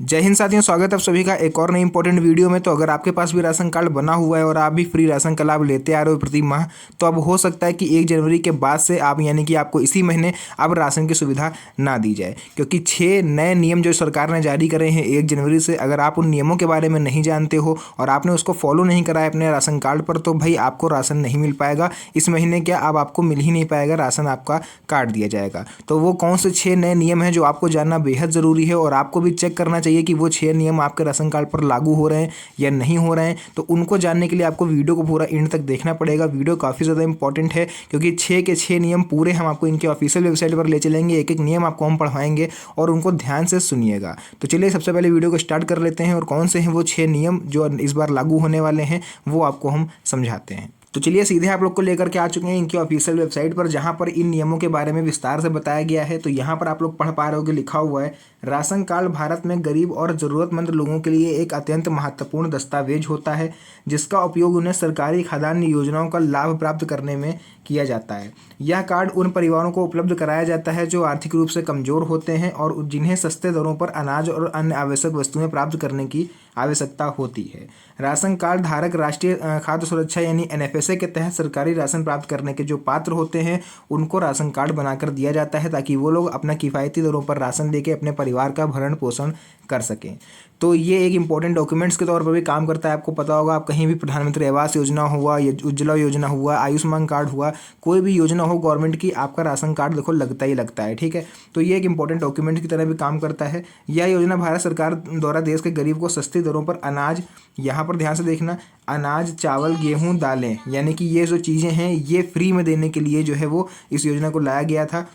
जय हिंद साथियों, स्वागत है आप सभी का एक और नई इंपॉर्टेंट वीडियो में। तो अगर आपके पास भी राशन कार्ड बना हुआ है और आप भी फ्री राशन का लाभ लेते आ रहे हो प्रति माह, तो अब हो सकता है कि 1 जनवरी के बाद से आप यानी कि आपको इसी महीने अब राशन की सुविधा ना दी जाए, क्योंकि 6 नए नियम जो सरकार ने जारी करे हैं 1 जनवरी से। अगर आप उन नियमों के बारे में नहीं जानते हो और आपने उसको फॉलो नहीं करा है अपने राशन कार्ड पर, तो भाई आपको राशन नहीं मिल पाएगा इस महीने। क्या अब आपको मिल ही नहीं पाएगा राशन, आपका काट दिया जाएगा। तो वो कौन से 6 नए नियम हैं जो आपको जानना बेहद ज़रूरी है, और आपको भी चेक करना चाहिए कि वो 6 नियम आपके राशन कार्ड पर लागू हो रहे हैं या नहीं हो रहे हैं। तो उनको जानने के लिए आपको वीडियो को पूरा एंड तक देखना पड़ेगा। वीडियो काफ़ी ज़्यादा इंपॉर्टेंट है, क्योंकि 6 के 6 नियम पूरे हम आपको इनके ऑफिशियल वेबसाइट पर ले चलेंगे। एक एक नियम आपको हम पढ़ाएंगे और उनको ध्यान से सुनिएगा। तो चलिए सबसे पहले वीडियो को स्टार्ट कर लेते हैं, और कौन से हैं वो 6 नियम जो इस बार लागू होने वाले हैं वो आपको हम समझाते हैं। तो चलिए सीधे आप लोग को लेकर के आ चुके हैं इनकी ऑफिशियल वेबसाइट पर, जहां पर इन नियमों के बारे में विस्तार से बताया गया है। तो यहाँ पर आप लोग पढ़ पा रहे हो कि लिखा हुआ है, राशन कार्ड भारत में गरीब और ज़रूरतमंद लोगों के लिए एक अत्यंत महत्वपूर्ण दस्तावेज होता है, जिसका उपयोग उन्हें सरकारी खाद्यान्न योजनाओं का लाभ प्राप्त करने में किया जाता है। यह कार्ड उन परिवारों को उपलब्ध कराया जाता है जो आर्थिक रूप से कमज़ोर होते हैं और जिन्हें सस्ते दरों पर अनाज और अन्य आवश्यक वस्तुएं प्राप्त करने की आवश्यकता होती है। राशन कार्ड धारक राष्ट्रीय खाद्य सुरक्षा यानी NFSA के तहत सरकारी राशन प्राप्त करने के जो पात्र होते हैं उनको राशन कार्ड बनाकर दिया जाता है, ताकि वो लोग अपना किफ़ायती दरों पर राशन लेके अपने परिवार का भरण पोषण कर सकें। तो ये एक इंपॉर्टेंट डॉक्यूमेंट्स के तौर पर भी काम करता है। आपको पता होगा, आप कहीं भी प्रधानमंत्री आवास योजना हुआ, उज्ज्वला योजना हुआ, आयुष्मान कार्ड हुआ, कोई भी योजना हो गवर्नमेंट की, आपका राशन कार्ड देखो लगता ही लगता है। ठीक है, तो ये एक इंपॉर्टेंट डॉक्यूमेंट की तरह भी काम करता है। यह योजना भारत सरकार द्वारा देश के गरीब को सस्ती दरों पर अनाज, यहाँ पर ध्यान से देखना, अनाज, चावल, गेहूँ, दालें, यानी कि ये जो चीज़ें हैं ये फ्री में देने के लिए जो है वो इस योजना को लाया गया था।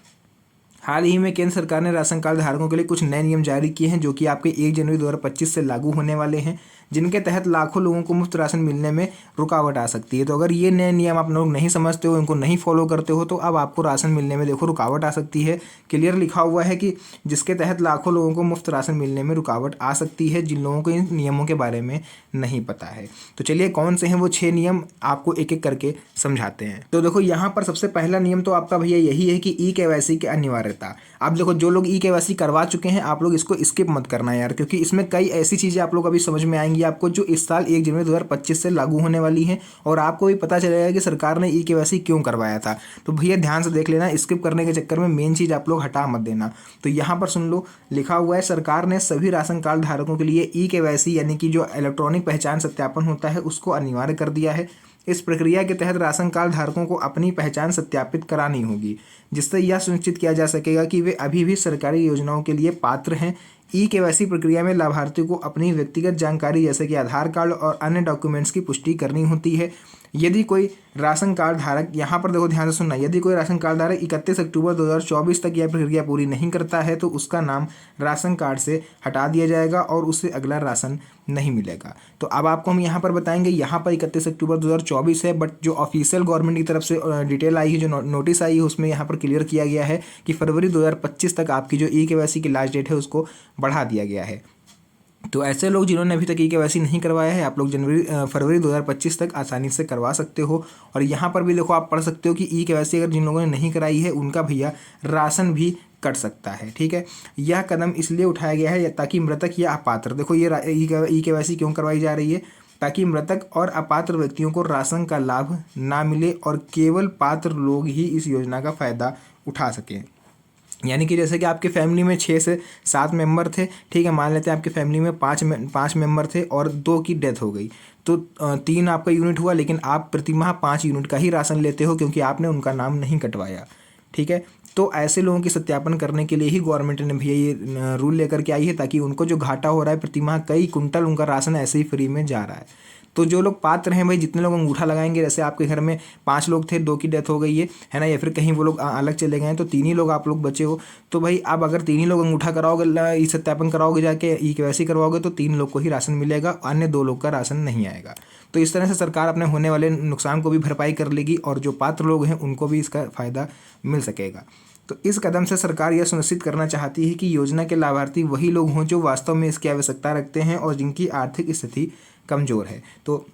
हाल ही में केंद्र सरकार ने राशन कार्ड धारकों के लिए कुछ नए नियम जारी किए हैं, जो कि आपके 1 जनवरी 2025 से लागू होने वाले हैं, जिनके तहत लाखों लोगों को मुफ्त राशन मिलने में रुकावट आ सकती है। तो अगर ये नए नियम आप लोग नहीं समझते हो, इनको नहीं फॉलो करते हो, तो अब आपको राशन मिलने में देखो रुकावट आ सकती है। क्लियर लिखा हुआ है कि जिसके तहत लाखों लोगों को मुफ्त राशन मिलने में रुकावट आ सकती है, जिन लोगों को इन नियमों के बारे में नहीं पता है। तो चलिए कौन से हैं वो 6 नियम, आपको एक एक करके समझाते हैं। तो देखो यहाँ पर सबसे पहला नियम तो आपका भैया यही है कि KYC की अनिवार्यता। आप देखो, जो लोग KYC करवा चुके हैं आप लोग इसको स्किप मत करना यार, क्योंकि इसमें कई ऐसी चीज़ें आप लोग अभी समझ में आएंगी आपको जो इस साल 1 जनवरी 2025 से लागू होने वाली हैं, और आपको भी पता चलेगा कि सरकार ने KYC क्यों करवाया था। तो भैया ध्यान से देख लेना, स्किप करने के चक्कर में मेन चीज़ आप लोग हटा मत देना। तो यहाँ पर सुन लो, लिखा हुआ है, सरकार ने सभी राशन कार्ड धारकों के लिए KYC यानी कि जो इलेक्ट्रॉनिक पहचान सत्यापन होता है उसको अनिवार्य कर दिया है। इस प्रक्रिया के तहत राशन कार्ड धारकों को अपनी पहचान सत्यापित करानी होगी, जिससे यह सुनिश्चित किया जा सकेगा कि वे अभी भी सरकारी योजनाओं के लिए पात्र हैं। KYC प्रक्रिया में लाभार्थियों को अपनी व्यक्तिगत जानकारी जैसे कि आधार कार्ड और अन्य डॉक्यूमेंट्स की पुष्टि करनी होती है। यदि कोई राशन कार्ड धारक, यहाँ पर देखो ध्यान से सुनना, यदि कोई राशन कार्ड धारक 31 अक्टूबर 2024 तक यह प्रक्रिया पूरी नहीं करता है तो उसका नाम राशन कार्ड से हटा दिया जाएगा और उससे अगला राशन नहीं मिलेगा। तो अब आपको हम यहाँ पर बताएंगे, यहाँ पर 31 अक्टूबर 2024 है, बट जो ऑफिशियल गवर्नमेंट की तरफ से डिटेल आई है, जो नोटिस आई है, उसमें यहाँ पर क्लियर किया गया है कि फरवरी 2025 तक आपकी जो KYC की लास्ट डेट है उसको बढ़ा दिया गया है। तो ऐसे लोग जिन्होंने अभी तक KYC नहीं करवाया है, आप लोग फरवरी 2025 तक आसानी से करवा सकते हो। और यहाँ पर भी देखो, आप पढ़ सकते हो कि KYC अगर जिन लोगों ने नहीं कराई है उनका भैया राशन भी कट सकता है। ठीक है, यह कदम इसलिए उठाया गया है ताकि मृतक या अपात्र, देखो ये KYC क्यों करवाई जा रही है, ताकि मृतक और अपात्र व्यक्तियों को राशन का लाभ ना मिले और केवल पात्र लोग ही इस योजना का फ़ायदा उठा सकें। यानी कि जैसे कि आपके फैमिली में 6 से 7 मेंबर थे, ठीक है, मान लेते हैं आपकी फैमिली में 5 मेंबर थे और 2 की डेथ हो गई, तो 3 आपका यूनिट हुआ, लेकिन आप प्रति माह 5 यूनिट का ही राशन लेते हो क्योंकि आपने उनका नाम नहीं कटवाया। ठीक है, तो ऐसे लोगों की सत्यापन करने के लिए ही गवर्नमेंट ने भैया ये रूल लेकर के आई है, ताकि उनको जो घाटा हो रहा है प्रति माह कई कुंटल उनका राशन ऐसे ही फ्री में जा रहा है। तो जो लोग पात्र हैं भाई, जितने लोग अंगूठा लगाएंगे, जैसे आपके घर में 5 लोग थे, 2 की डेथ हो गई है ना, या फिर कहीं वो लोग अलग चले गए हैं, तो 3 ही लोग आप लोग बचे हो। तो भाई अब अगर 3 ही लोग अंगूठा कराओगे, सत्यापन कराओगे, जाके KYC करवाओगे, तो 3 लोग को ही राशन मिलेगा, अन्य 2 लोग का राशन नहीं आएगा। तो इस तरह से सरकार अपने होने वाले नुकसान को भी भरपाई कर लेगी और जो पात्र लोग हैं उनको भी इसका फ़ायदा मिल सकेगा। तो इस कदम से सरकार यह सुनिश्चित करना चाहती है कि योजना के लाभार्थी वही लोग हों जो वास्तव में इसकी आवश्यकता रखते हैं और जिनकी आर्थिक स्थिति कमज़ोर है। तो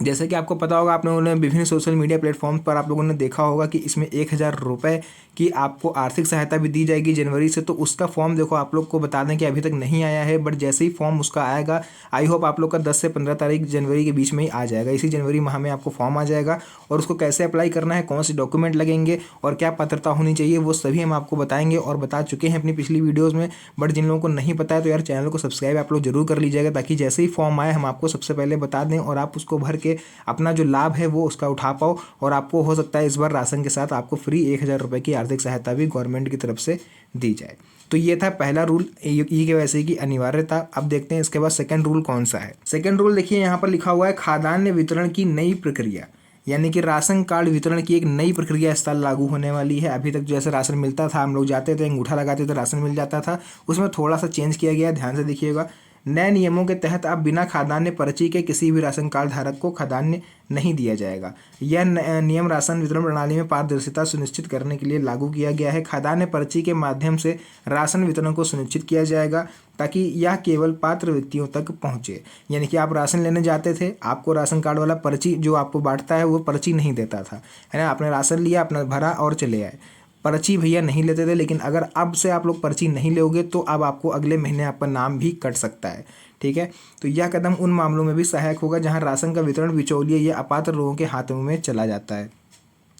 जैसे कि आपको पता होगा, आप लोगों ने विभिन्न सोशल मीडिया प्लेटफॉर्म पर आप लोगों ने देखा होगा कि इसमें 1,000 रुपये की आपको आर्थिक सहायता भी दी जाएगी जनवरी से। तो उसका फॉर्म देखो, आप लोग को बता दें कि अभी तक नहीं आया है, बट जैसे ही फॉर्म उसका आएगा, आई होप आप लोग का 10 से 15 तारीख जनवरी के बीच में ही आ जाएगा। इसी जनवरी माह में आपको फॉर्म आ जाएगा और उसको कैसे अप्लाई करना है, कौन से डॉक्यूमेंट लगेंगे और क्या पात्रता होनी चाहिए, वो सभी हम आपको बताएंगे और बता चुके हैं अपनी पिछली वीडियोज़ में। बट जिन लोगों को नहीं पता है तो यार चैनल को सब्सक्राइब आप लोग जरूर कर लीजिएगा, ताकि जैसे ही फॉर्म आए हम आपको सबसे पहले बता दें और आप उसको भर के अपना जो लाभ है वो उसका उठा पाओ। और आपको हो सकता है इस बार राशन के साथ आपको फ्री 1,000 रुपये की आर्थिक सहायता भी गवर्नमेंट की तरफ से दी जाए। तो ये था पहला रूल, ई-केवाईसी की अनिवार्यता। अब देखते हैं इसके बाद सेकंड रूल कौन सा है। सेकंड रूल देखिए, यहाँ पर लिखा हुआ है खाद्यान्न वितरण की नई प्रक्रिया, यानी कि राशन कार्ड वितरण की एक नई प्रक्रिया इस साल लागू होने वाली है। अभी तक जैसे राशन मिलता था, हम लोग जाते थे, अंगूठा लगाते थे, राशन मिल जाता था, उसमें थोड़ा सा चेंज किया गया है, ध्यान से देखिएगा। नए नियमों के तहत अब बिना खाद्यान्न पर्ची के किसी भी राशन कार्ड धारक को खाद्यान्न नहीं दिया जाएगा। यह नियम राशन वितरण प्रणाली में पारदर्शिता सुनिश्चित करने के लिए लागू किया गया है। खाद्यान्न पर्ची के माध्यम से राशन वितरण को सुनिश्चित किया जाएगा, ताकि यह केवल पात्र व्यक्तियों तक पहुंचे। यानी कि आप राशन लेने जाते थे, आपको राशन कार्ड वाला पर्ची जो आपको बांटता है वो पर्ची नहीं देता था, है ना। आपने राशन लिया, अपना भरा और चले आए, पर्ची भैया नहीं लेते थे। लेकिन अगर अब से आप लोग पर्ची नहीं लोगे तो अब आपको अगले महीने आपका नाम भी कट सकता है, ठीक है। तो यह कदम उन मामलों में भी सहायक होगा जहां राशन का वितरण बिचौलिए या अपात्र लोगों के हाथों में चला जाता है।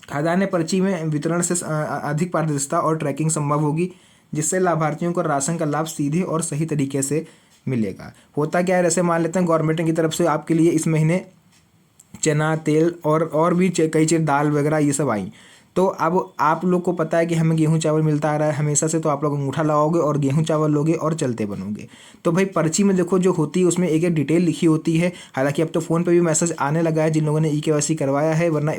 खाद्यान्न पर्ची में वितरण से अधिक पारदर्शिता और ट्रैकिंग संभव होगी, जिससे लाभार्थियों को राशन का लाभ सीधे और सही तरीके से मिलेगा। होता क्या है, जैसे मान लेते हैं गवर्नमेंट की तरफ से आपके लिए इस महीने चना, तेल और भी कई चीज़, दाल वगैरह ये सब आई। तो अब आप लोग को पता है कि हमें गेहूं चावल मिलता आ रहा है हमेशा से, तो आप लोग अंगूठा लगाओगे और गेहूं चावल लोगे और चलते बनोगे। तो भाई पर्ची में देखो जो होती है उसमें एक एक डिटेल लिखी होती है। हालांकि अब तो फ़ोन पे भी मैसेज आने लगा है जिन लोगों ने ई-केवाईसी करवाया है, वरना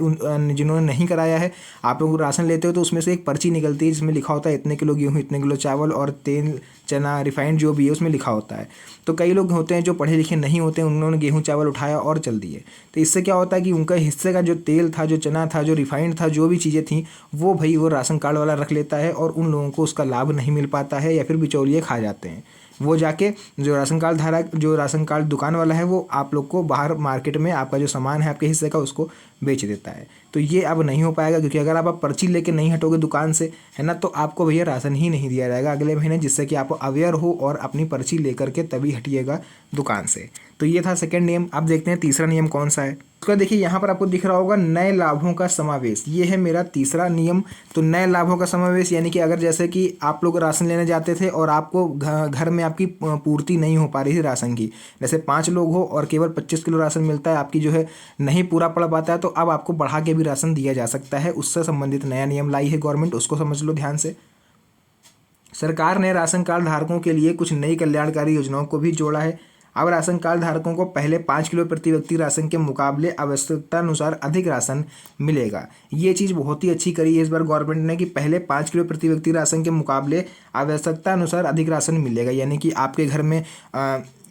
जिन्होंने नहीं कराया है, आप लोग राशन लेते हो तो उसमें से एक पर्ची निकलती है जिसमें लिखा होता है इतने किलो गेहूँ, इतने किलो चावल, और तेल, चना, रिफाइंड जो भी है उसमें लिखा होता है। तो कई लोग होते हैं जो पढ़े लिखे नहीं होते हैं, उन्होंने गेहूँ चावल उठाया और चल दिए। तो इससे क्या होता है कि उनका हिस्से का जो तेल था, जो चना था, जो रिफाइंड था, जो भी चीज़ें थी, वो भाई वो राशन कार्ड वाला रख लेता है और उन लोगों को उसका लाभ नहीं मिल पाता है, या फिर बिचौलिए खा जाते हैं। वो जाके जो राशन कार्ड धारक, जो राशन कार्ड दुकान वाला है, वो आप लोग को बाहर मार्केट में आपका जो सामान है आपके हिस्से का उसको बेच देता है। तो ये अब नहीं हो पाएगा, क्योंकि अगर आप पर्ची लेके नहीं हटोगे दुकान से, है ना, तो आपको भैया राशन ही नहीं दिया जाएगा अगले महीने, जिससे कि आप अवेयर हो और अपनी पर्ची लेकर के तभी हटिएगा दुकान से। तो ये था सेकंड नियम। अब देखते हैं तीसरा नियम कौन सा है। उसका देखिए यहाँ पर आपको दिख रहा होगा नए लाभों का समावेश, ये है मेरा तीसरा नियम। तो नए लाभों का समावेश यानी कि अगर जैसे कि आप लोग राशन लेने जाते थे और आपको घर में आपकी पूर्ति नहीं हो पा रही थी राशन की, जैसे 5 लोग हो और केवल 25 किलो राशन मिलता है, आपकी जो है नहीं पूरा पड़ पाता है, तो अब आपको बढ़ा के भी राशन दिया जा सकता है। उससे संबंधित नया नियम लाई है गवर्नमेंट, उसको समझ लो ध्यान से। सरकार ने राशन कार्ड धारकों के लिए कुछ नई कल्याणकारी योजनाओं को भी जोड़ा है। अब राशन कार्ड धारकों को पहले 5 किलो प्रति व्यक्ति राशन के मुकाबले आवश्यकतानुसार अधिक राशन मिलेगा। ये चीज़ बहुत ही अच्छी करी है इस बार गवर्नमेंट ने, कि पहले 5 किलो प्रति व्यक्ति राशन के मुकाबले आवश्यकतानुसार अधिक राशन मिलेगा। यानी कि आपके घर में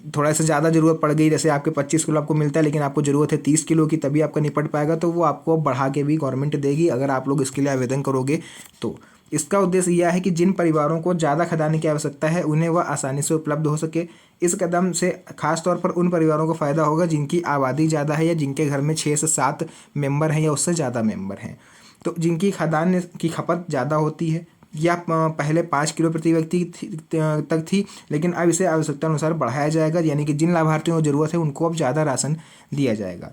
थोड़ा सा ज़्यादा ज़रूरत पड़ गई, जैसे आपके 25 किलो आपको मिलता है लेकिन आपको ज़रूरत है 30 किलो की, तभी आपका निपट पाएगा, तो वो आपको बढ़ा के भी गवर्नमेंट देगी अगर आप लोग इसके लिए आवेदन करोगे तो। इसका उद्देश्य यह है कि जिन परिवारों को ज़्यादा खाद्यान्न की आवश्यकता है उन्हें वह आसानी से उपलब्ध हो सके। इस कदम से खासतौर पर उन परिवारों को फ़ायदा होगा जिनकी आबादी ज़्यादा है, या जिनके घर में 6 से 7 मेंबर हैं या उससे ज़्यादा मेंबर हैं, तो जिनकी खाद्यान्न की खपत ज़्यादा होती है, या पहले 5 किलो प्रति व्यक्ति तक थी, लेकिन अब इसे आवश्यकता अनुसार बढ़ाया जाएगा। यानी कि जिन लाभार्थियों को ज़रूरत है उनको अब ज़्यादा राशन दिया जाएगा,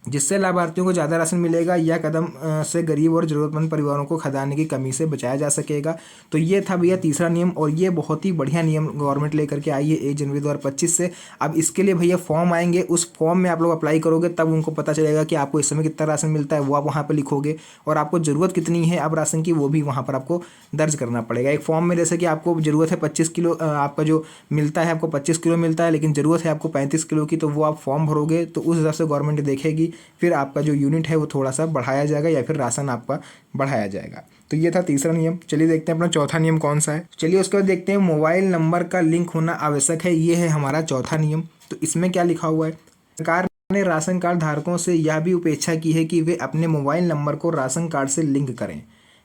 जिससे लाभार्थियों को ज़्यादा राशन मिलेगा। यह कदम से गरीब और ज़रूरतमंद परिवारों को खाद्यान्न की कमी से बचाया जा सकेगा। तो ये था भैया तीसरा नियम, और ये बहुत ही बढ़िया नियम गवर्नमेंट लेकर के आई है 1 जनवरी 2025 से। अब इसके लिए भैया फॉर्म आएंगे, उस फॉर्म में आप लोग अप्लाई करोगे तब उनको पता चलेगा कि आपको इस समय कितना राशन मिलता है, वो आप वहाँ पर लिखोगे, और आपको ज़रूरत कितनी है अब राशन की वो भी वहाँ पर आपको दर्ज करना पड़ेगा। एक फॉर्म में जैसे कि आपको ज़रूरत है 25 किलो, आपका जो मिलता है आपको 25 किलो मिलता है, लेकिन ज़रूरत है आपको 35 किलो की, तो वो आप फॉर्म भरोगे तो उस हिसाब से गवर्नमेंट देखेगी, फिर आपका जो यूनिट है वो थोड़ा सा बढ़ाया जाएगा या फिर राशन आपका बढ़ाया जाएगा। तो ये था तीसरा नियम। चलिए देखते हैं अपना चौथा नियम कौन सा है। चलिए उसके बाद देखते हैं मोबाइल नंबर का लिंक होना आवश्यक है, ये है हमारा चौथा नियम। तो इसमें क्या लिखा हुआ है, सरकार ने राशन कार्ड धारकों से यह भी अपेक्षा की है कि वे अपने मोबाइल नंबर को राशन कार्ड से लिंक करें,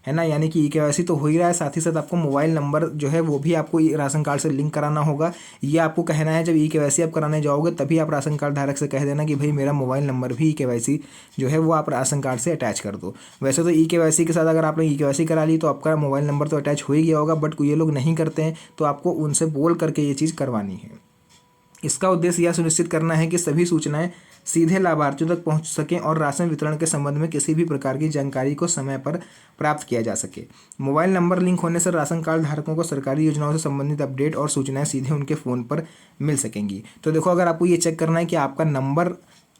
है ना। यानी कि ई-केवाईसी तो हो ही रहा है, साथ ही साथ आपको मोबाइल नंबर जो है वो भी आपको राशन कार्ड से लिंक कराना होगा। ये आपको कहना है जब ई-केवाईसी आप कराने जाओगे तभी आप राशन कार्ड धारक से कह देना कि भाई मेरा मोबाइल नंबर भी ई-केवाईसी जो है वो आप राशन कार्ड से अटैच कर दो। वैसे तो ई-केवाईसी के साथ अगर आपने ई-केवाईसी करा ली तो आपका मोबाइल नंबर तो अटैच हो ही गया होगा, बट ये लोग नहीं करते हैं, तो आपको उनसे बोल करके ये चीज़ करवानी है। इसका उद्देश्य यह सुनिश्चित करना है कि सभी सूचनाएं सीधे लाभार्थियों तक पहुंच सकें और राशन वितरण के संबंध में किसी भी प्रकार की जानकारी को समय पर प्राप्त किया जा सके। मोबाइल नंबर लिंक होने से राशन कार्ड धारकों को सरकारी योजनाओं से संबंधित अपडेट और सूचनाएं सीधे उनके फ़ोन पर मिल सकेंगी। तो देखो, अगर आपको ये चेक करना है कि आपका नंबर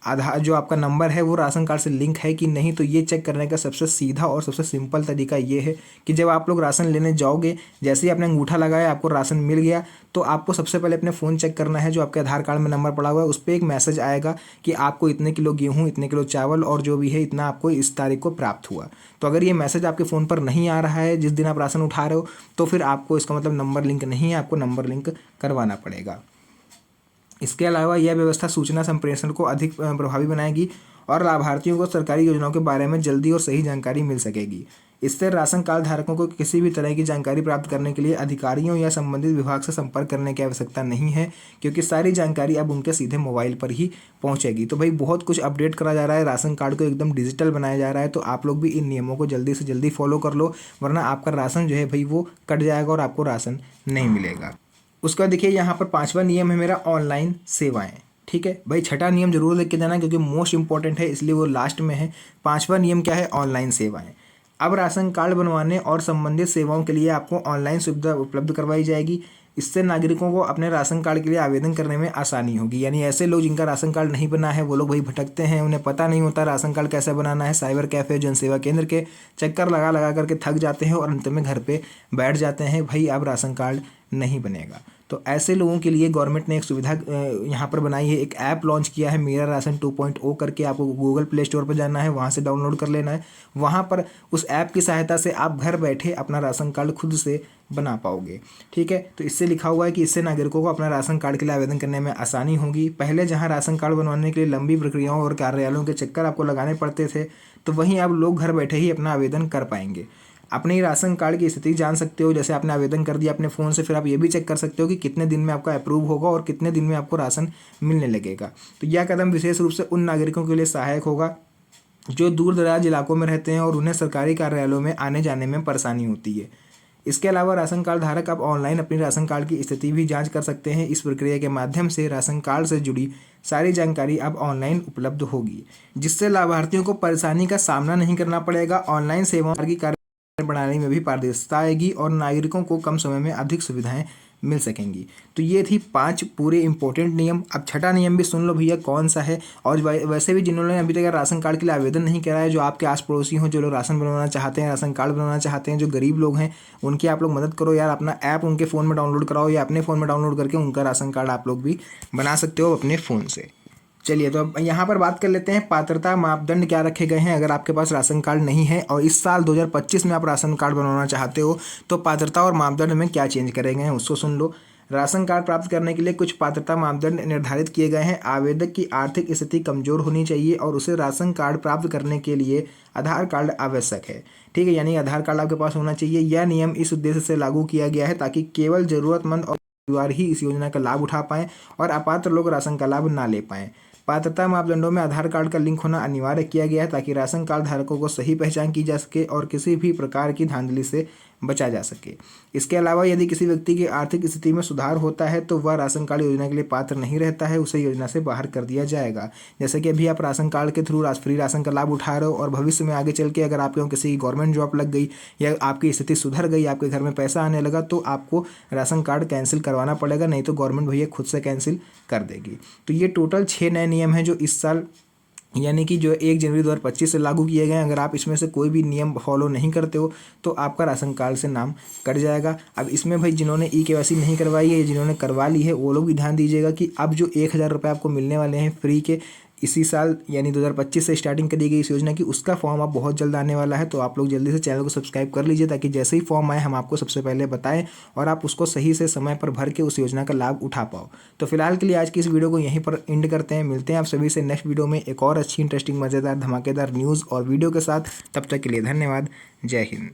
आधार जो आपका नंबर है वो राशन कार्ड से लिंक है कि नहीं, तो ये चेक करने का सबसे सीधा और सबसे सिंपल तरीका ये है कि जब आप लोग राशन लेने जाओगे, जैसे ही आपने अंगूठा लगाया आपको राशन मिल गया, तो आपको सबसे पहले अपने फ़ोन चेक करना है। जो आपके आधार कार्ड में नंबर पड़ा हुआ है उस पर एक मैसेज आएगा कि आपको इतने किलो गेहूँ, इतने किलो चावल और जो भी है इतना आपको इस तारीख को प्राप्त हुआ। तो अगर ये मैसेज आपके फ़ोन पर नहीं आ रहा है जिस दिन आप राशन उठा रहे हो, तो फिर आपको इसका मतलब नंबर लिंक नहीं है, आपको नंबर लिंक करवाना पड़ेगा। इसके अलावा यह व्यवस्था सूचना संप्रेषण को अधिक प्रभावी बनाएगी और लाभार्थियों को सरकारी योजनाओं के बारे में जल्दी और सही जानकारी मिल सकेगी। इससे राशन कार्ड धारकों को किसी भी तरह की जानकारी प्राप्त करने के लिए अधिकारियों या संबंधित विभाग से संपर्क करने की आवश्यकता नहीं है, क्योंकि सारी जानकारी अब उनके सीधे मोबाइल पर ही पहुंचेगी। तो भाई बहुत कुछ अपडेट करा जा रहा है, राशन कार्ड को एकदम डिजिटल बनाया जा रहा है, तो आप लोग भी इन नियमों को जल्दी से जल्दी फॉलो कर लो, वरना आपका राशन जो है भाई वो कट जाएगा और आपको राशन नहीं मिलेगा। उसका देखिए यहाँ पर 5वां नियम है मेरा ऑनलाइन सेवाएं। ठीक है भाई, छठा नियम जरूर लिख के देना क्योंकि मोस्ट इंपॉर्टेंट है, इसलिए वो लास्ट में है। 5वां नियम क्या है? ऑनलाइन सेवाएं। अब राशन कार्ड बनवाने और संबंधित सेवाओं के लिए आपको ऑनलाइन सुविधा उपलब्ध करवाई जाएगी। इससे नागरिकों को अपने राशन कार्ड के लिए आवेदन करने में आसानी होगी। यानी ऐसे लोग जिनका राशन कार्ड नहीं बना है वो लोग भाई भटकते हैं, उन्हें पता नहीं होता राशन कार्ड कैसे बनाना है, साइबर कैफ़े जनसेवा केंद्र के चक्कर लगा लगा करके थक जाते हैं और अंत में घर पे बैठ जाते हैं, भाई अब राशन कार्ड नहीं बनेगा। तो ऐसे लोगों के लिए गवर्नमेंट ने एक सुविधा यहाँ पर बनाई है, एक ऐप लॉन्च किया है मेरा राशन 2.0 करके। आपको गूगल प्ले स्टोर पर जाना है, वहाँ से डाउनलोड कर लेना है। वहाँ पर उस ऐप की सहायता से आप घर बैठे अपना राशन कार्ड खुद से बना पाओगे। ठीक है, तो इससे लिखा हुआ है कि इससे नागरिकों को अपना राशन कार्ड के लिए आवेदन करने में आसानी होगी। पहले जहाँ राशन कार्ड बनवाने के लिए लंबी प्रक्रियाओं और कार्यालयों के चक्कर आपको लगाने पड़ते थे, तो वहीं आप लोग घर बैठे ही अपना आवेदन कर पाएंगे। अपने राशन कार्ड की स्थिति जान सकते हो, जैसे आपने आवेदन कर दिया अपने फ़ोन से, फिर आप ये भी चेक कर सकते हो कि कितने दिन में आपका अप्रूव होगा और कितने दिन में आपको राशन मिलने लगेगा। तो यह कदम विशेष रूप से उन नागरिकों के लिए सहायक होगा जो दूर दराज इलाकों में रहते हैं और उन्हें सरकारी कार्यालयों में आने जाने में परेशानी होती है। इसके अलावा राशन कार्ड धारक अब ऑनलाइन अपनी राशन कार्ड की स्थिति भी जांच कर सकते हैं। इस प्रक्रिया के माध्यम से राशन कार्ड से जुड़ी सारी जानकारी अब ऑनलाइन उपलब्ध होगी, जिससे लाभार्थियों को परेशानी का सामना नहीं करना पड़ेगा। ऑनलाइन सेवाओं की प्रणाली में भी पारदर्शिता आएगी और नागरिकों को कम समय में अधिक सुविधाएं मिल सकेंगी। तो ये थी 5 पूरे इंपॉर्टेंट नियम। अब छठा नियम भी सुन लो भैया कौन सा है। और वैसे भी जिन्होंने अभी तक राशन कार्ड के लिए आवेदन नहीं करा है, जो आपके आस पड़ोसी हों, जो लोग राशन बनवाना चाहते हैं, राशन कार्ड बनवाना चाहते हैं, जो गरीब लोग हैं, उनकी आप लोग मदद करो यार। अपना ऐप उनके फ़ोन में डाउनलोड कराओ या अपने फ़ोन में डाउनलोड करके उनका राशन कार्ड आप लोग भी बना सकते हो अपने फ़ोन से। चलिए, तो अब यहाँ पर बात कर लेते हैं पात्रता मापदंड क्या रखे गए हैं। अगर आपके पास राशन कार्ड नहीं है और इस साल 2025 में आप राशन कार्ड बनवाना चाहते हो, तो पात्रता और मापदंड में क्या चेंज करे गए हैं उसको सुन लो। राशन कार्ड प्राप्त करने के लिए कुछ पात्रता मापदंड निर्धारित किए गए हैं। आवेदक की आर्थिक स्थिति कमजोर होनी चाहिए और उसे राशन कार्ड प्राप्त करने के लिए आधार कार्ड आवश्यक है। ठीक है, यानी आधार कार्ड आपके पास होना चाहिए। यह नियम इस उद्देश्य से लागू किया गया है ताकि केवल जरूरतमंद और परिवार ही इस योजना का लाभ उठा पाएं और अपात्र लोग राशन का लाभ ना ले पाएं। पात्रता मापदंडों में आधार कार्ड का लिंक होना अनिवार्य किया गया है ताकि राशन कार्ड धारकों को सही पहचान की जा सके और किसी भी प्रकार की धांधली से बचा जा सके। इसके अलावा यदि किसी व्यक्ति की आर्थिक स्थिति में सुधार होता है तो वह राशन कार्ड योजना के लिए पात्र नहीं रहता है, उसे योजना से बाहर कर दिया जाएगा। जैसे कि अभी आप राशन कार्ड के थ्रू फ्री राशन का लाभ उठा रहे हो और भविष्य में आगे चल के अगर आपके किसी की गवर्नमेंट जॉब लग गई या आपकी स्थिति सुधर गई, आपके घर में पैसा आने लगा, तो आपको राशन कार्ड कैंसिल करवाना पड़ेगा, नहीं तो गवर्नमेंट भैया खुद से कैंसिल कर देगी। तो ये टोटल 6 नए नियम हैं जो इस साल यानी कि जो 1 जनवरी 2025 से लागू किए गए हैं। अगर आप इसमें से कोई भी नियम फॉलो नहीं करते हो तो आपका राशन कार्ड से नाम कट जाएगा। अब इसमें भाई जिन्होंने ई-केवाईसी नहीं करवाई है, जिन्होंने करवा ली है, वो लोग भी ध्यान दीजिएगा कि अब जो 1000 रुपये आपको मिलने वाले हैं फ्री के, इसी साल यानी 2025 से स्टार्टिंग करी गई इस योजना की, उसका फॉर्म अब बहुत जल्द आने वाला है। तो आप लोग जल्दी से चैनल को सब्सक्राइब कर लीजिए ताकि जैसे ही फॉर्म आए हम आपको सबसे पहले बताएं और आप उसको सही से समय पर भर के उस योजना का लाभ उठा पाओ। तो फिलहाल के लिए आज की इस वीडियो को यहीं पर एंड करते हैं। मिलते हैं आप सभी से नेक्स्ट वीडियो में एक और अच्छी इंटरेस्टिंग मज़ेदार धमाकेदार न्यूज़ और वीडियो के साथ। तब तक के लिए धन्यवाद। जय हिंद।